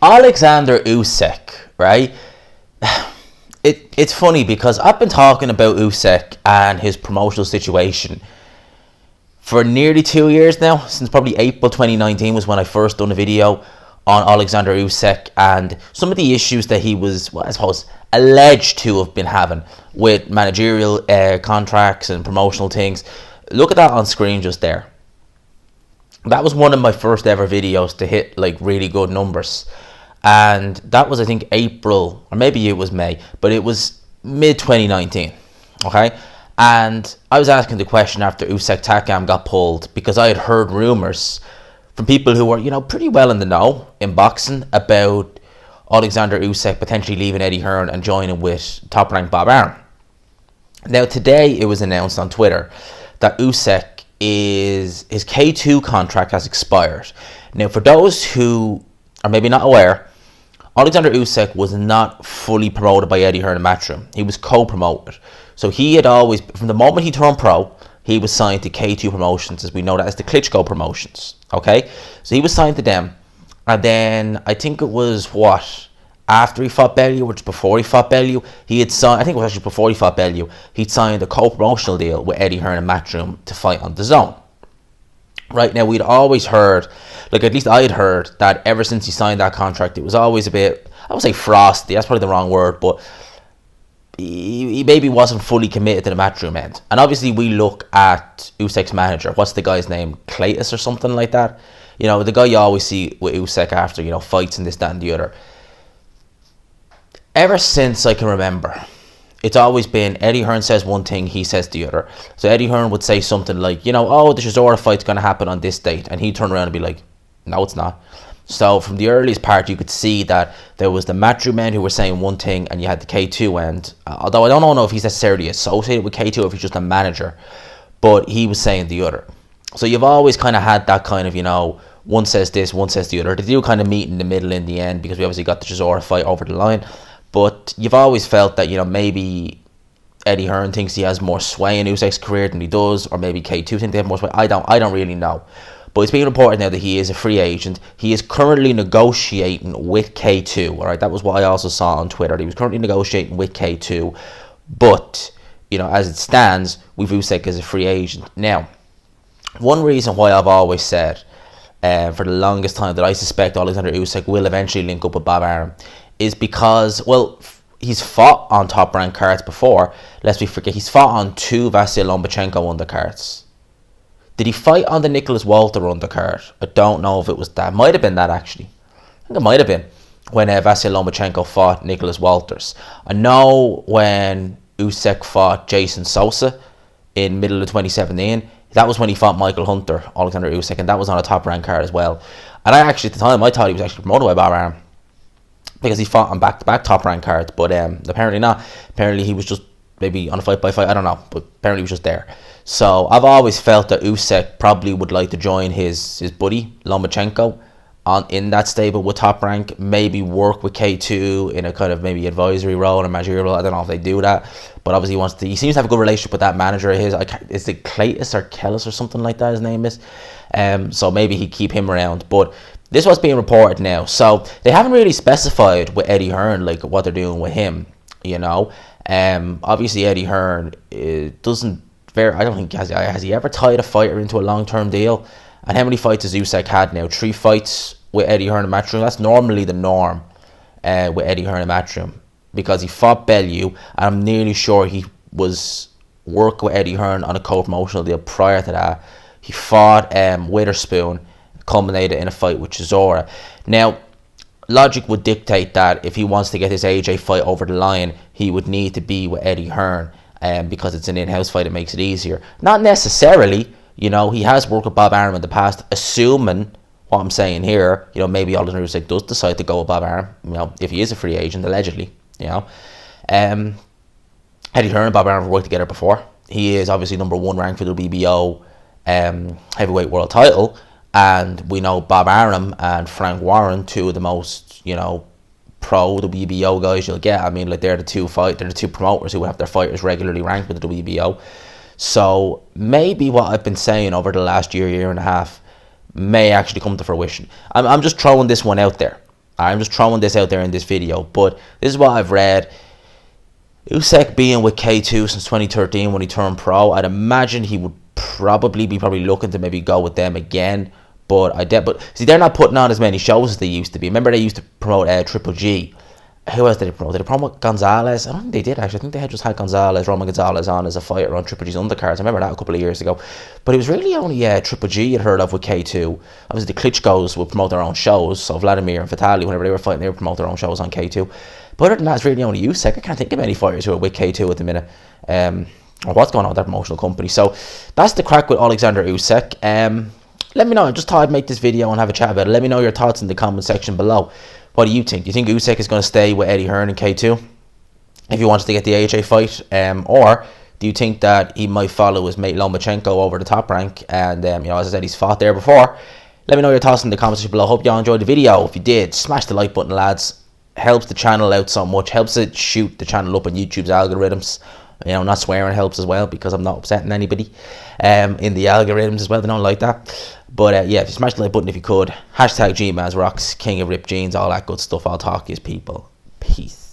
Oleksandr Usyk, right? It's funny because I've been talking about Usyk and his promotional situation for nearly 2 years now, since probably April 2019 was when I first done a video on Oleksandr Usyk and some of the issues that he was, well, I suppose, alleged to have been having with managerial contracts and promotional things. Look at that on screen just there. That was one of my first ever videos to hit like really good numbers. And that was, I think, April, or maybe it was May, but it was mid 2019. Okay. And I was asking the question after Usyk Takam got pulled because I had heard rumors from people who were, you know, pretty well in the know in boxing about Oleksandr Usyk potentially leaving Eddie Hearn and joining with top ranked Bob Arum. Now today it was announced on Twitter that Usyk his K2 contract has expired. Now for those who are maybe not aware, Oleksandr Usyk was not fully promoted by Eddie Hearn in Matchroom. He was co-promoted. So he had always, from the moment he turned pro, he was signed to K2 Promotions, as we know that as the Klitschko Promotions. Okay? So he was signed to them. And then, I think it was, after he fought Bellew, which before he fought Bellew, he had signed, I think it was actually before he fought Bellew, he'd signed a co-promotional deal with Eddie Hearn and Matchroom to fight on DAZN. Right, now we'd always heard, like at least I had heard, that ever since he signed that contract, it was always a bit, I would say frosty, that's probably the wrong word, but he maybe wasn't fully committed to the Matchroom end. And obviously we look at Usyk's manager, what's the guy's name, Claytis or something like that? You know, the guy you always see with Usyk after, you know, fights and this, that and the other. Ever since I can remember, it's always been Eddie Hearn says one thing, he says the other. So Eddie Hearn would say something like, you know, oh, the Chisora fight's going to happen on this date. And he'd turn around and be like, no, it's not. So from the earliest part, you could see that there was the Matchroom men who were saying one thing and you had the K2 end. Although I don't know if he's necessarily associated with K2 or if he's just a manager. But he was saying the other. So you've always kind of had that kind of, you know, one says this, one says the other. They do kind of meet in the middle in the end because we obviously got the Chisora fight over the line. But you've always felt that, you know, maybe Eddie Hearn thinks he has more sway in Usyk's career than he does, or maybe K2 think they have more sway. I don't really know. But it's being reported now that he is a free agent. He is currently negotiating with K2. All right, that was what I also saw on Twitter. He was currently negotiating with K2, but you know, as it stands, with Usyk as a free agent. Now, one reason why I've always said, for the longest time, that I suspect Oleksandr Usyk will eventually link up with Bob Arum is because, well, he's fought on top rank cards before. Lest we forget, he's fought on 2 Vasyl Lomachenko undercards. Did he fight on the Nicholas Walter undercard? I don't know if it was that. Might have been that, actually. I think it might have been when Vasyl Lomachenko fought Nicholas Walters. I know when Usyk fought Jason Sosa in middle of 2017, that was when he fought Michael Hunter, Oleksandr Usyk, and that was on a top rank card as well. And I actually, at the time, I thought he was actually promoted by Bob Arum because he fought on back-to-back top rank cards, but apparently not. Apparently he was just maybe on a fight-by-fight, I don't know, but apparently he was just there. So I've always felt that Usyk probably would like to join his buddy Lomachenko in that stable with top rank, maybe work with K2 in a kind of maybe advisory role and managerial role. I don't know if they do that, but obviously he seems to have a good relationship with that manager of his. Is it Claytis or Kellis or something like that his name is? So maybe he'd keep him around, but this was being reported now. So they haven't really specified with Eddie Hearn like what they're doing with him, you know. Obviously Eddie Hearn doesn't I don't think has he ever tied a fighter into a long-term deal. And how many fights has Usyk had now? 3 fights with Eddie Hearn and Matchroom. That's normally the norm with Eddie Hearn and Matchroom, because he fought Bellew, and I'm nearly sure he was working with Eddie Hearn on a co-promotional deal prior to that. He fought Witherspoon, culminated in a fight with Chisora. Now, logic would dictate that if he wants to get his AJ fight over the line, he would need to be with Eddie Hearn, because it's an in-house fight, it makes it easier. Not necessarily, you know, he has worked with Bob Arum in the past, assuming what I'm saying here, you know, maybe Oleksandr Usyk does decide to go with Bob Arum, you know, if he is a free agent, allegedly, you know. Eddie Hearn and Bob Arum have worked together before. He is obviously number 1 ranked for the WBO heavyweight world title, and we know Bob Arum and Frank Warren, 2 of the most, you know, pro WBO guys you'll get. I mean, like, they're the two promoters who have their fighters regularly ranked with the WBO. So maybe what I've been saying over the last year and a half may actually come to fruition. I'm just throwing this one out there. I'm just throwing this out there in this video, but this is what I've read. Usyk being with K2 since 2013 when he turned pro, I'd imagine he would probably be looking to maybe go with them again. But see, they're not putting on as many shows as they used to be. Remember, they used to promote Triple G. Who else did they promote? Did they promote Gonzalez? I don't think they did, actually. I think they had just had Roman Gonzalez on as a fighter on Triple G's undercards. I remember that a couple of years ago. But it was really only Triple G you'd heard of with K2. Obviously, the Klitschko's would promote their own shows. So Vladimir and Vitaly, whenever they were fighting, they would promote their own shows on K2. But other than that, it's really only Usyk. I can't think of any fighters who are with K2 at the minute. Or what's going on with that promotional company. So that's the crack with Oleksandr Usyk. Let me know. I just thought I'd make this video and have a chat about it. Let me know your thoughts in the comment section below. What do you think? Do you think Usyk is going to stay with Eddie Hearn in K2 if he wants to get the AHA fight? Or do you think that he might follow his mate Lomachenko over the top rank? And, as I said, he's fought there before. Let me know your thoughts in the comment section below. Hope y'all enjoyed the video. If you did, smash the like button, lads. Helps the channel out so much. Helps it shoot the channel up on YouTube's algorithms. Not swearing helps as well, because I'm not upsetting anybody in the algorithms as well. They don't like that. But if you smash the like button if you could. Hashtag GMazRocks, King of Rip Jeans, all that good stuff. I'll talk to you people. Peace.